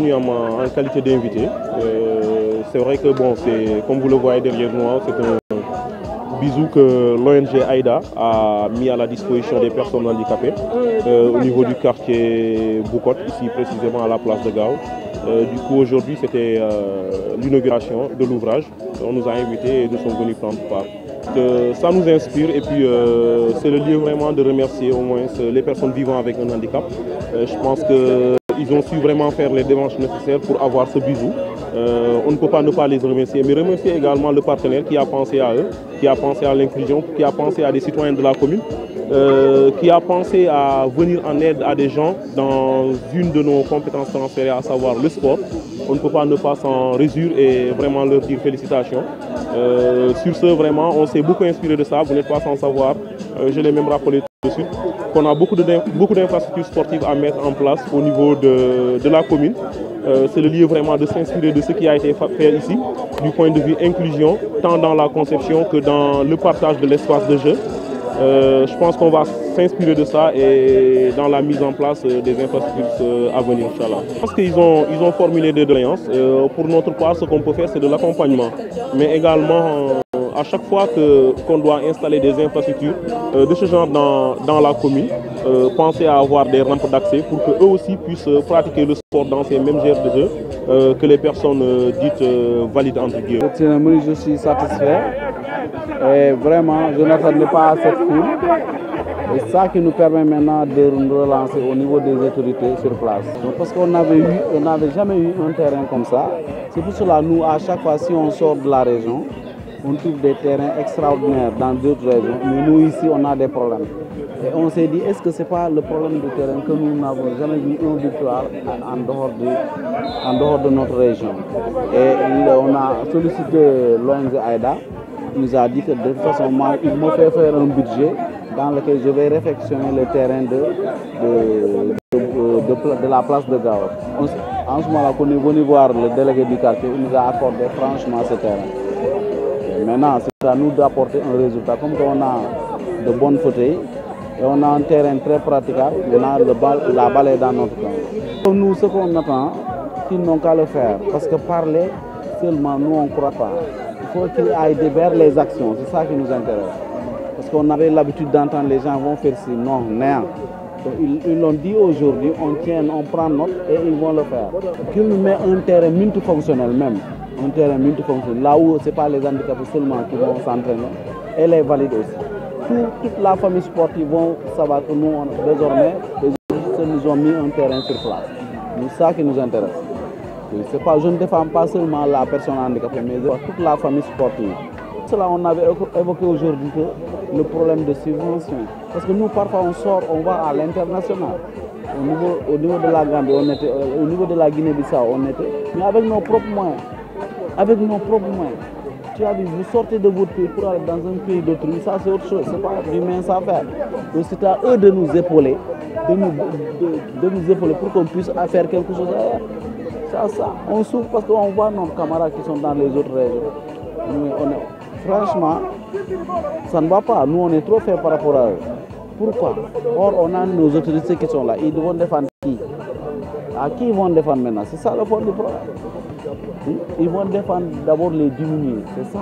venu en qualité d'invité. C'est vrai que bon, comme vous le voyez derrière nous, c'est un bisou que l'ONG AIDA a mis à la disposition des personnes handicapées au niveau du quartier Boucotte, ici précisément à la place de Gao. Du coup, aujourd'hui, c'était l'inauguration de l'ouvrage. On nous a invités et nous sommes venus prendre part. Ça nous inspire et puis c'est le lieu vraiment de remercier au moins les personnes vivant avec un handicap. Je pense qu'ils ont su vraiment faire les démarches nécessaires pour avoir ce bisou. On ne peut pas ne pas les remercier, mais remercier également le partenaire qui a pensé à eux, qui a pensé à l'inclusion, qui a pensé à des citoyens de la commune, qui a pensé à venir en aide à des gens dans une de nos compétences transférées, à savoir le sport. On ne peut pas ne pas s'en réjouir et vraiment leur dire félicitations. Sur ce, vraiment, on s'est beaucoup inspiré de ça, vous n'êtes pas sans savoir, je l'ai même rappelé tout de suite, qu'on a beaucoup d'infrastructures sportives à mettre en place au niveau de la commune. C'est le lieu vraiment de s'inspirer de ce qui a été fait ici, du point de vue inclusion, tant dans la conception que dans le partage de l'espace de jeu. Je pense qu'on va s'inspirer de ça et dans la mise en place des infrastructures à venir, Inch'Allah. Je pense qu'ils ont formulé des doléances. Pour notre part, ce qu'on peut faire, c'est de l'accompagnement. Mais également, à chaque fois qu'on doit installer des infrastructures de ce genre dans la commune, penser à avoir des rampes d'accès pour qu'eux aussi puissent pratiquer le sport dans ces mêmes aires de jeu que les personnes dites valides entre guillemets. Je suis satisfait et vraiment je n'attendais pas à cette foule. Et ça qui nous permet maintenant de nous relancer au niveau des autorités sur place. Donc parce qu'on n'avait jamais eu un terrain comme ça. C'est pour cela nous, à chaque fois, si on sort de la région, on trouve des terrains extraordinaires dans d'autres régions. Mais nous, ici, on a des problèmes. Et on s'est dit, est-ce que ce n'est pas le problème du terrain que nous n'avons jamais vu une victoire en dehors de notre région. Et on a sollicité l'ONG AIDA. Il nous a dit que de toute façon, il me fait faire un budget dans lequel je vais réfectionner le terrain de la place de Gao. En ce moment-là, on est venu voir le délégué du quartier, il nous a accordé franchement ce terrain. Et maintenant, c'est à nous d'apporter un résultat. Comme on a de bonnes fauteuils et on a un terrain très praticable, maintenant la balle est dans notre camp. Nous, ce qu'on attend, qu'ils n'ont qu'à le faire. Parce que parler seulement, nous, on ne croit pas. Il faut qu'ils aillent vers les actions, c'est ça qui nous intéresse. Parce qu'on avait l'habitude d'entendre les gens vont faire ci, non, rien. Donc, ils l'ont dit aujourd'hui, on prend note et ils vont le faire. Qu'ils nous mettent un terrain multifonctionnel même, un terrain multifonctionnel, là où ce n'est pas les handicapés seulement qui vont s'entraîner, et les valides aussi. Toute la famille sportive vont savoir que nous, désormais, les autorités nous ont mis un terrain sur place. C'est ça qui nous intéresse. Je ne défends pas seulement la personne handicapée, mais toute la famille sportive. Cela, on avait évoqué aujourd'hui le problème de subvention. Parce que nous, parfois, on va à l'international. Au niveau de la Gambie, au niveau de la Guinée-Bissau, on était. Mais avec nos propres moyens. Avec nos propres moyens. Tu as vu, vous sortez de votre pays pour aller dans un pays d'autrui, ça c'est autre chose, c'est pas du mince à faire. Donc c'est à eux de nous épauler, pour qu'on puisse faire quelque chose ailleurs. Ça, on souffre parce qu'on voit nos camarades qui sont dans les autres régions. Franchement, ça ne va pas. Nous, on est trop faibles par rapport à eux. Pourquoi? Or, on a nos autorités qui sont là. Ils vont défendre qui? À qui ils vont défendre maintenant? C'est ça le fond du problème. Ils vont défendre d'abord les diminuer, c'est ça.